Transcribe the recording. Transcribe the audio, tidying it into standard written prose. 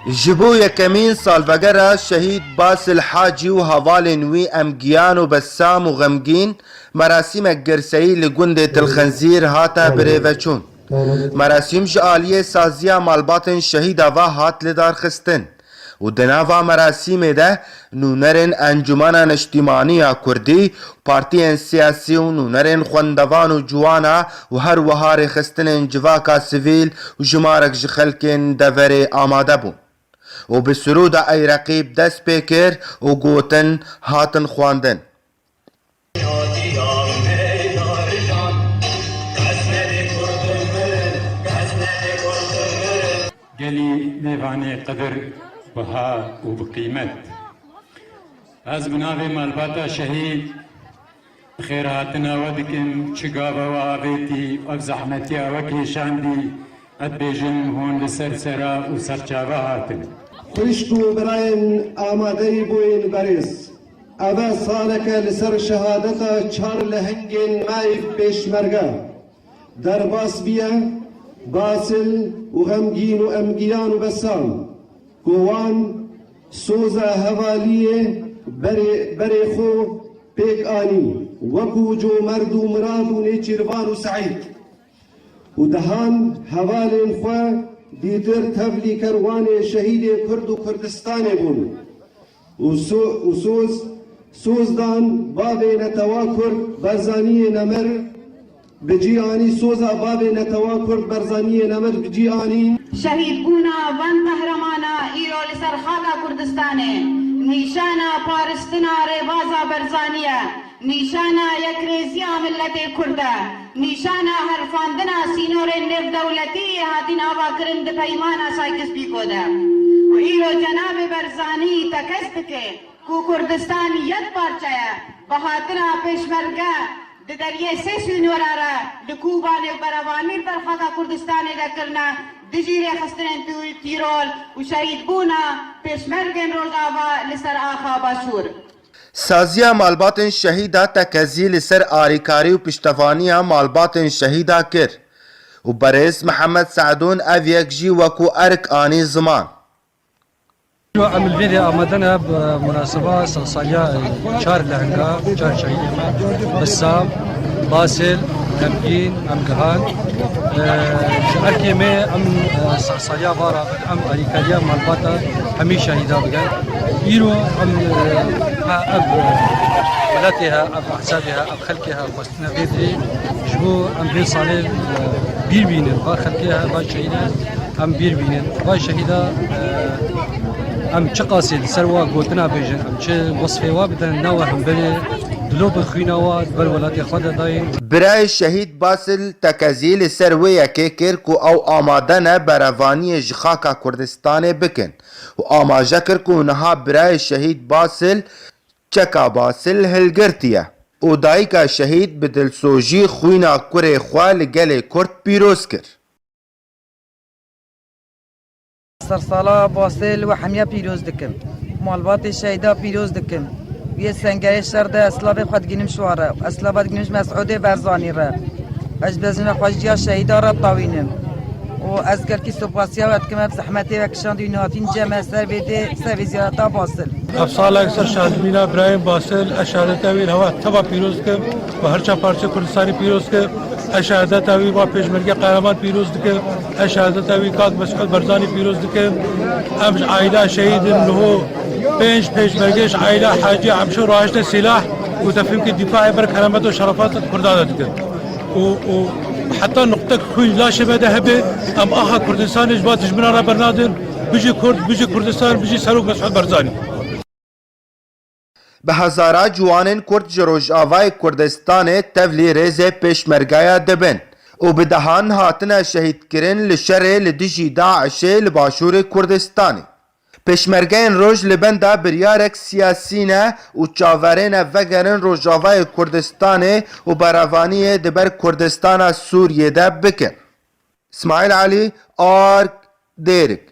جبو یکمین سالوگر شهید باسل حاجی و هوالین وی امگیان و بسام و غمگین مراسم گرسئی لگند تلخنزیر هاتا بریو چون مراسم جعالی سازیا مالبات شهید و هات لدار خستن و دناوا مراسم ده نونرن انجمن اجتماعی کردی پارتیان سیاسی و نونرن خوندوان و جوانا و هر وهار خستن جواکا سیویل و جمارک جخلکن دور آماده بون و به سرود ای رقیب دست پیکر و گوتن هاتن خواندن گلی میوانی قدر بها و بقیمت از بناوی مالباتا شهید خیراتنا ودکم چگاوا و آویتی و زحمتی و کشاندی ادبیجن هون لسر سرا و سرچاوا هاتن خشکو براین آماده بوین بریز اوه سالک لسر شهادتا چار لهنگین مای پیشمرگا در باس بیا باسل و غمگین و امگیان و بسام گوان سوزا حوالیه بری خو پیک آنی وکو جو مرد و مراد و نیچیروان و سعید و دهان حوالین خواه دیتر تبلی کروان شهید کرد و کردستان بون و سوزدان باب نتوا کرد برزانی نمر بجی آنی سوزا باب نتوا کرد برزانی نمر بجی آنی شهید بونا ون قهرمانا ایرو لسر خاکا کردستانه نیشانا پارستنا ریوازا برزانیه نیشانا یک ریزیا ملت کرده نیشانا حرفاندنا سینور نف دولتی هاتین آوا کرند پیمانا سایکس بیکوده و ایرو جناب برزانی تکست که کو کردستان ید پارچه بخاطنا پیشمرگه دریه سیسوی نوراره لکوبان براوانی برخاکا کردستان دکرنا دجیره خستن توی تیرول و شهید بونا پیشمرگن روزاوا لسر آخا باشور سازیا مالبات شهیدا تکزی لسر آریکاری و پشتوانی مالبات شهیدا کر و برز محمد سعدون او یک جی وکو ارک آنی زمان عمل فيديو آمدنا بمناسبة سالية شهر لهنگا شهر شهيد بسام باسل غمگین امگهان ارکی می سالية بارا ام آریکاریا مالباتا همي شهيدا بگن ایرو اب ولاتها اب احسابها اب خلقها وستنا بيدري شبو ام بين صالح بير بينن با خلقها با شهيدا ام بير بينن با شهيدا ام چه قاصد سروا گوتنا بیجن ام چه وصفه وا بدن نوا هم بری دلوب خویناوا بر ولات خود داین برای شهید باسل تکزیل سروی که کو او آمادن بروانی جخاکا کردستان بکن و آماجه کر کو نها برای شهید باسل چکا باسل هلگرتیه و دایکا شهید بدلسوجی خوینا کره خواه لگل کرد پیروز کر سرسالا باسل و حمیه پیروز دکم مالبات شهیدا پیروز دکم یه سنگری شرده اسلاب خود گینم شواره اسلاب گینمش مسعود برزانی را اجبزن خوشیا شهیدا را طاوینم و از گرکی سپاسیا وقت کم زحمتی و کشان دیناتین جمع سر بده سر زیارتا باسل افسال اکثر شادمینا ابراهیم باسل اشهادت اویل هوا تبا پیروز کم و هرچا پارچه کردستانی پیروز کم اشهادت اوی با پیشمرگی قهرمان پیروز دکم اشهادت اوی کاک مسعود برزانی پیروز دکم امش عائله شهید له پنج پیشمرگیش عائله حاجی عمشو راهشت سلاح و تفهم که دفاع بر کرامت و شرفات کردان دکم و حتى نقطة خوي لا شبه ذهبي أم آها كردستان إجبات جمنا را برنادر بيجي كرد بيجي كردستان بيجي سروق مسعود برزاني به هزارا جوانین کرد جروج آوای کردستان تفلی ریزه پیشمرگایا دبن و به دهان هاتن شهید کرن لشر لدجی داعش لباشور کردستانی پیشمرگین روج لبندا بریارک سیاسی نه و چاورین وگرن روجاوای کردستان و براوانی دبر کردستان سوریه ده بکن اسماعیل علی آرک دیرک